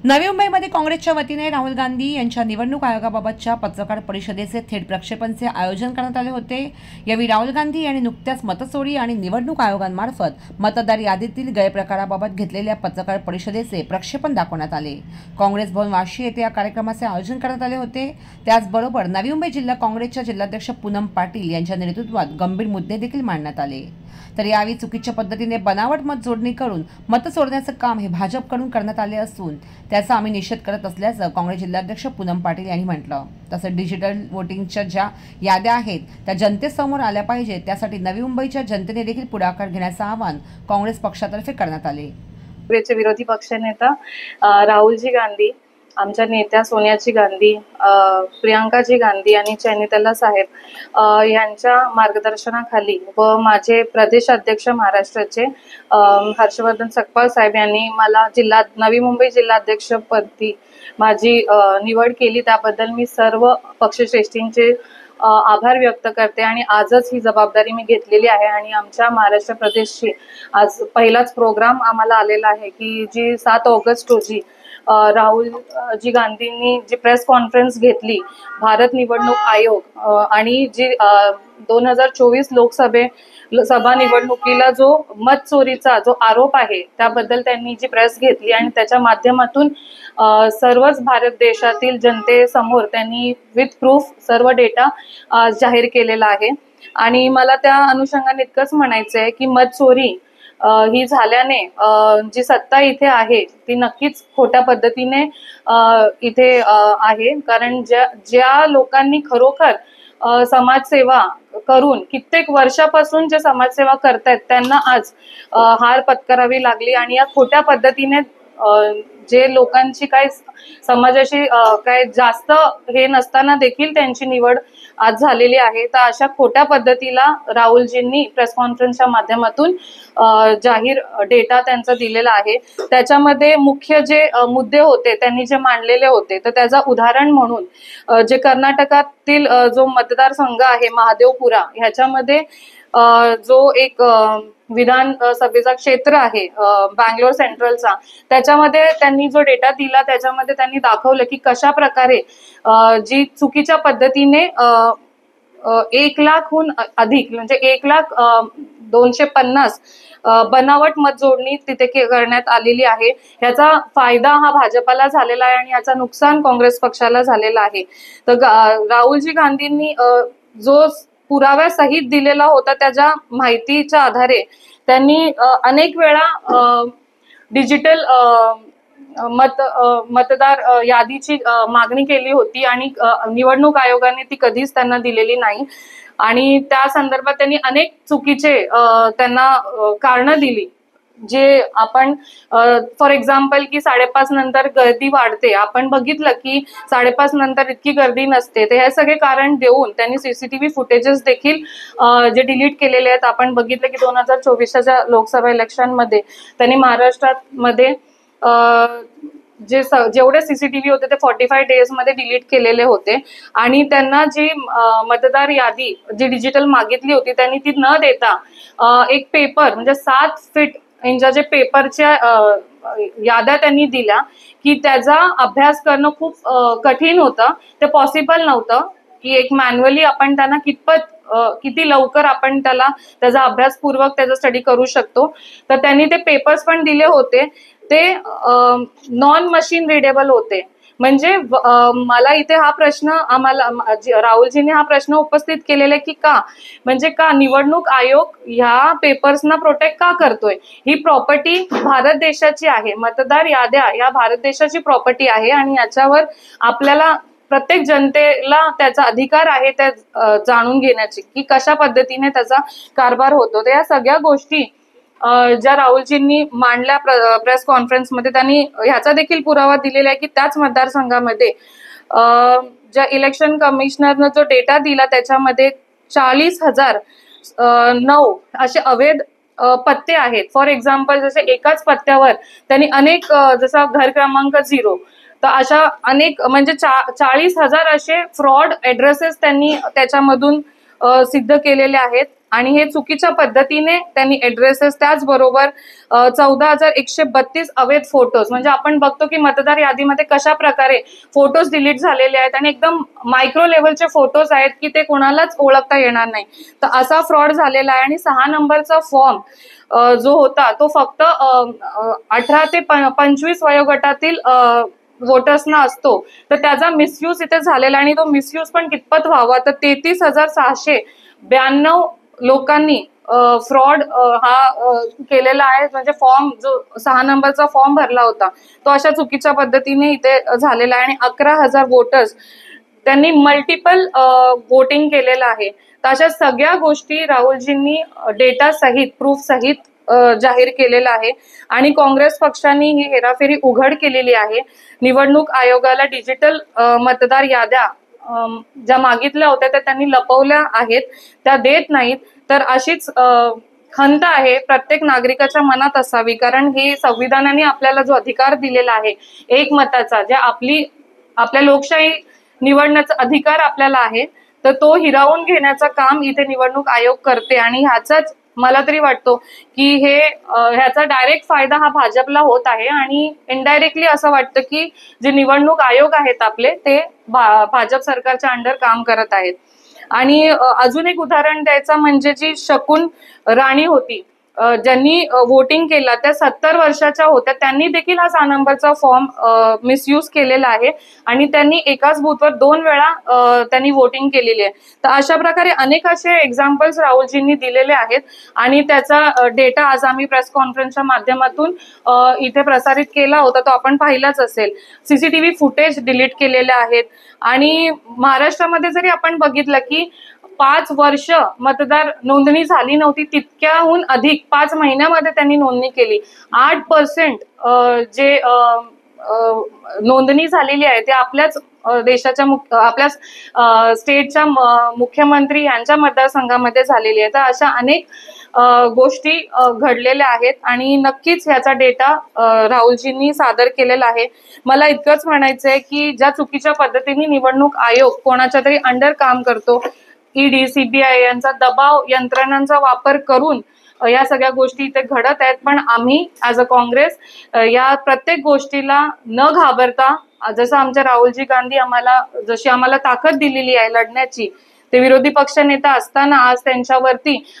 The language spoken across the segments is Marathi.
नवी मुंबईमध्ये काँग्रेसच्या वतीने राहुल गांधी यांच्या निवडणूक आयोगाबाबतच्या पत्रकार परिषदेचे थेट प्रक्षेपणचे आयोजन करण्यात आले होते। यावेळी राहुल गांधी यांनी नुकत्याच मतचोरी आणि निवडणूक आयोगांमार्फत मतदार यादीतील गैरप्रकाराबाबत घेतलेल्या पत्रकार परिषदेचे प्रक्षेपण दाखवण्यात आले। काँग्रेस भवन वाशी येथे या कार्यक्रमाचे आयोजन करण्यात आले होते। त्याचबरोबर नवी मुंबई जिल्हा काँग्रेसच्या जिल्हाध्यक्ष पूनम पाटील यांच्या नेतृत्वात गंभीर मुद्दे देखील मांडण्यात आले। तर यावेळी चुकीच्या पद्धतीने बनावट मत जोडणी करून मत चोरण्याचे काम हे भाजपकडून करण्यात आले असून त्याचा आम्ही निषेध करत असल्याचं काँग्रेस जिल्हाध्यक्ष पूनम पाटील यांनी म्हटलं। तसंच डिजिटल वोटिंगच्या ज्या याद्या आहेत त्या जनतेसमोर आल्या पाहिजेत, त्यासाठी नवी मुंबईच्या जनतेने देखील पुढाकार घेण्याचं आवाहन काँग्रेस पक्षातर्फे करण्यात आले। काँग्रेसचे विरोधी पक्षनेता राहुलजी गांधी, आमच्या नेत्या सोनियाजी गांधी, प्रियांकाजी गांधी आणि चैनितला साहेब यांच्या मार्गदर्शनाखाली व माझे प्रदेश अध्यक्ष महाराष्ट्राचे हर्षवर्धन सकपाळ साहेब यांनी मला नवी मुंबई जिल्हाध्यक्षपदी माझी निवड केली। त्याबद्दल मी सर्व पक्षश्रेष्ठींचे आभार व्यक्त करते आणि आजच ही जबाबदारी मी घेतलेली आहे आणि आमच्या महाराष्ट्र प्रदेशची आज पहिलाच प्रोग्राम आम्हाला आलेला आहे की जी 7 ऑगस्ट रोजी राहुलजी गांधींनी जी प्रेस कॉन्फरन्स घेतली भारत निवडणूक आयोग आणि जी 2024 लोकसभा निवडणुकीला जो मत चोरीचा जो आरोप आहे त्याबद्दल त्यांनी जी प्रेस घेतली आणि त्याच्या माध्यमातून सर्वच भारत देशातील जनतेसमोर त्यांनी विथ प्रूफ सर्व डेटा जाहीर केलेला आहे। आणि मला त्या अनुषंगाने इतकंच म्हणायचं आहे की मत चोरी ही झाल्याने जी सत्ता इथे आहे ती नक्कीच खोट्या पद्धतीने इथे आहे। कारण ज्या लोकांनी खरोखर समाजसेवा करून कित्येक वर्षापासून जे समाजसेवा करतायत त्यांना आज हार पत्करावी लागली आणि या खोट्या पद्धतीने जे लोकांची काय समाजाशी काय जास्त हे नसताना देखील त्यांची निवड आज झालेली आहे। तर अशा खोट्या पद्धतीला राहुलजींनी प्रेस कॉन्फरन्सच्या माध्यमातून जाहीर डेटा त्यांचा दिलेला आहे। त्याच्यामध्ये मुख्य जे मुद्दे होते त्यांनी जे मांडलेले होते तर त्याचा उदाहरण म्हणून जे कर्नाटकातील जो मतदारसंघ आहे महादेवपुरा ह्याच्यामध्ये जो एक विधानसभेचा क्षेत्र आहे बँगलोर सेंट्रलचा, त्याच्यामध्ये त्यांनी जो डेटा दिला त्याच्यामध्ये त्यांनी दाखवलं की कशा प्रकारे जी चुकीच्या पद्धतीने 1 लाखहून अधिक म्हणजे 1,250,000 बनावट मत जोडणी तिथे करण्यात आलेली आहे। याचा फायदा हा भाजपाला झालेला आहे आणि याचा नुकसान काँग्रेस पक्षाला झालेला आहे। तर राहुलजी गांधींनी जो पुराव्यासहित दिलेला होता त्याच्या माहितीच्या आधारे त्यांनी अनेक वेळा डिजिटल मतदार यादीची मागणी केली होती आणि निवडणूक आयोगाने ती कधीच त्यांना दिलेली नाही आणि त्या संदर्भात त्यांनी अनेक चुकीचे त्यांना कारणं दिली। जे आपण फॉर एक्झाम्पल की 5:30 नंतर गर्दी वाढते, आपण बघितलं की 5:30 नंतर इतकी गर्दी नसते, तर हे सगळे कारण देऊन त्यांनी सीसीटीव्ही फुटेजेस देखील जे डिलीट केलेले आहेत। आपण बघितलं की 2024च्या लोकसभा इलेक्शनमध्ये त्यांनी महाराष्ट्रामध्ये जेवढे सीसीटीव्ही होते ते 45 डेज मध्ये डिलीट केलेले होते आणि त्यांना जी मतदार यादी जी डिजिटल मागितली होती त्यांनी ती न देता एक पेपर म्हणजे 7 फीट यांच्या जे पेपरच्या याद्या त्यांनी दिल्या की त्याचा अभ्यास करणं खूप कठीण होतं, ते पॉसिबल नव्हतं की एक मॅन्युअली आपण त्यांना किती लवकर आपण त्याचा अभ्यासपूर्वक त्याचा स्टडी करू शकतो। तर त्यांनी ते पेपर्स पण दिले होते, ते नॉन मशीन रिडेबल होते। म्हणजे मला इथे हा प्रश्न राहुलजींनी हा प्रश्न उपस्थित केलेला की म्हणजे का निवडणूक आयोग ह्या पेपर्सना प्रोटेक्ट का करतोय? ही प्रॉपर्टी भारत देशाची आहे, मतदार याद्या या भारत देशाची प्रॉपर्टी आहे आणि याच्यावर आपल्याला प्रत्येक जनतेला त्याचा अधिकार आहे त्या जाणून घेण्याची की कशा पद्धतीने त्याचा कारभार होतो। तर या सगळ्या गोष्टी ज्या राहुलजींनी मांडल्या प्रेस कॉन्फरन्समध्ये त्यांनी ह्याचा देखील पुरावा दिलेला आहे की त्याच मतदारसंघामध्ये ज्या इलेक्शन कमिशनरनं जो डेटा दिला त्याच्यामध्ये 40,009 असे अवैध पत्ते आहेत। फॉर एक्झाम्पल जसे एकाच पत्त्यावर त्यांनी अनेक जसा घर क्रमांक 0 तर अशा अनेक म्हणजे 40,000 असे फ्रॉड ऍड्रेसेस त्यांनी त्याच्यामधून सिद्ध केलेले आहेत। आणि हे चुकीच्या पद्धतीने त्यांनी ऍड्रेसेस, त्याचबरोबर 14,132 अवैध फोटोज, म्हणजे आपण बघतो की मतदार यादीमध्ये कशा प्रकारे फोटोज डिलीट झालेले आहेत आणि एकदम मायक्रो लेवलचे फोटोज आहेत की ते कोणालाच ओळखता येणार नाही. तर असा फ्रॉड झालेला आहे. आणि 6 नंबरचा फॉर्म जो होता तो फक्त 18 ते 25 वयोगटातील वोटर्सना असतो. तर त्याचा मिसयूज इथे झालेला आणि तो मिसयूज पण कितपत व्हावा, तर 33,692 लोकांनी फ्रॉड हा केलेला आहे. म्हणजे फॉर्म जो 6 नंबरचा फॉर्म भरला होता तो अशा चुकीच्या पद्धतीने इथे झालेला आहे. आणि 11,000 वोटर्स त्यांनी मल्टिपल वोटिंग केलेलं आहे. तर अशा सगळ्या गोष्टी राहुलजींनी डेटा सहित, प्रूफ सहित जाहीर केलेला आहे. आणि काँग्रेस पक्षाने ही हेराफेरी उघड केलेली आहे. निवडणूक आयोगाला डिजिटल मतदार याद्या ज्या मागितल्या होत्या त्या त्यांनी लपवल्या आहेत, त्या देत नाहीत. तर अशीच खंत आहे प्रत्येक नागरिकाच्या मनात असावी, कारण हे संविधानाने आपल्याला जो अधिकार दिलेला आहे एक मताचा, जे आपल्या लोकशाही निवडण्याचा अधिकार आपल्याला आहे, तर तो हिरावून घेण्याचं काम इथे निवडणूक आयोग करते. आणि ह्याचाच मला तरी वाटतो की ह्याचा डायरेक्ट फायदा हा भाजपला होत आहे. आणि इनडायरेक्टली असं वाटतं की जे निवडणूक आयोग आहेत आपले ते भाजप सरकारच्या अंडर काम करत आहेत. आणि अजून एक उदाहरण द्यायचं म्हणजे जी शकून राणी होती, ज्यांनी वोटिंग केलं, त्या 70 वर्षाच्या होत्या. त्यांनी देखील हा 6 नंबरचा फॉर्म मिसयूज केलेला आहे आणि त्यांनी एकाच बूथवर 2 वेळा त्यांनी वोटिंग केलेली आहे. तर अशा प्रकारे अनेक असे एक्झाम्पल्स राहुलजींनी दिलेले आहेत. आणि त्याचा डेटा आज आम्ही प्रेस कॉन्फरन्सच्या माध्यमातून इथे प्रसारित केला होता, तो आपण पाहिलाच असेल. सीसीटीव्ही फुटेज डिलीट केलेले आहेत. आणि महाराष्ट्रामध्ये जरी आपण बघितलं की 5 वर्ष मतदार नोंदणी झाली नव्हती, तितक्याहून अधिक 5 महिन्यामध्ये त्यांनी नोंदणी केली. 8% जे नोंदणी झालेली आहे ते आपल्याच देशाच्या आपल्याच स्टेटच्या मुख्यमंत्री यांच्या मतदारसंघामध्ये झालेली आहे. तर अशा अनेक गोष्टी घडलेल्या आहेत आणि नक्कीच ह्याचा डेटा राहुलजींनी सादर केलेला आहे. मला इतकंच म्हणायचंय की ज्या चुकीच्या पद्धतीने निवडणूक आयोग कोणाच्या तरी अंडर काम करतो, ईडी, सीबीआय यांचा दबाव यंत्रणांचा वापर करून या सगळ्या गोष्टी इथे घडत आहेत. पण आम्ही ऍज अ काँग्रेस या प्रत्येक गोष्टीला न घाबरता, जसं आमच्या राहुलजी गांधी जशी आम्हाला ताकद दिलेली आहे लढण्याची, ते विरोधी पक्षनेता असताना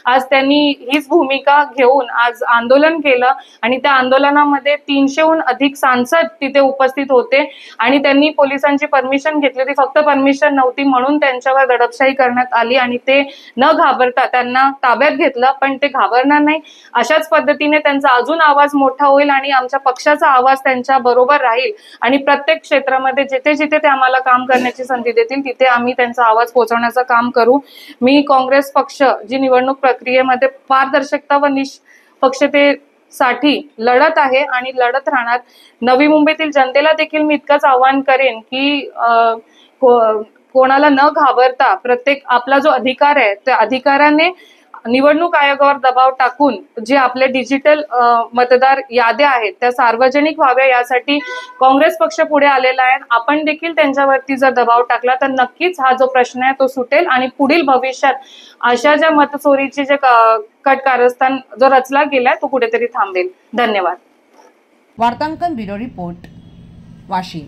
आज त्यांनी हीच भूमिका घेऊन आज आंदोलन केलं. आणि त्या आंदोलनामध्ये 300हून अधिक सांसद तिथे उपस्थित होते आणि त्यांनी पोलिसांची परमिशन घेतली होती. फक्त परमिशन नव्हती म्हणून त्यांच्यावर दडपशाही करण्यात आली आणि ते न घाबरता त्यांना ताब्यात घेतलं. पण ते घाबरणार नाही, अशाच पद्धतीने त्यांचा अजून आवाज मोठा होईल आणि आमच्या पक्षाचा आवाज त्यांच्या बरोबर राहील. आणि प्रत्येक क्षेत्रामध्ये जिथे जिथे ते आम्हाला काम करण्याची संधी देतील तिथे आम्ही त्यांचा आवाज पोहोचवण्याचं काम करू. मी काँग्रेस पक्ष जी निवडणूक प्रक्रियेमध्ये पारदर्शकता व निष्पक्षतेसाठी लढत आहे आणि लढत राहणार. नवी मुंबईतील जनतेला देखील मी इतकंच आवाहन करेन की कोणाला न घाबरता प्रत्येक आपला जो अधिकार आहे त्या अधिकाराने निवडणूक आयोगावर दबाव टाकून जे आपले डिजिटल मतदार याद्या आहेत त्या सार्वजनिक व्हाव्या यासाठी काँग्रेस पक्ष पुढे आलेला आहे. आपण देखील त्यांच्यावरती जर दबाव टाकला तर नक्कीच हा जो प्रश्न आहे तो सुटेल आणि पुढील भविष्यात अशा ज्या मतचोरीचे जे कट कारस्थान जो रचला गेलाय तो कुठेतरी थांबेल. धन्यवाद. वार्तांकन ब्युरो रिपोर्ट, वाशिम.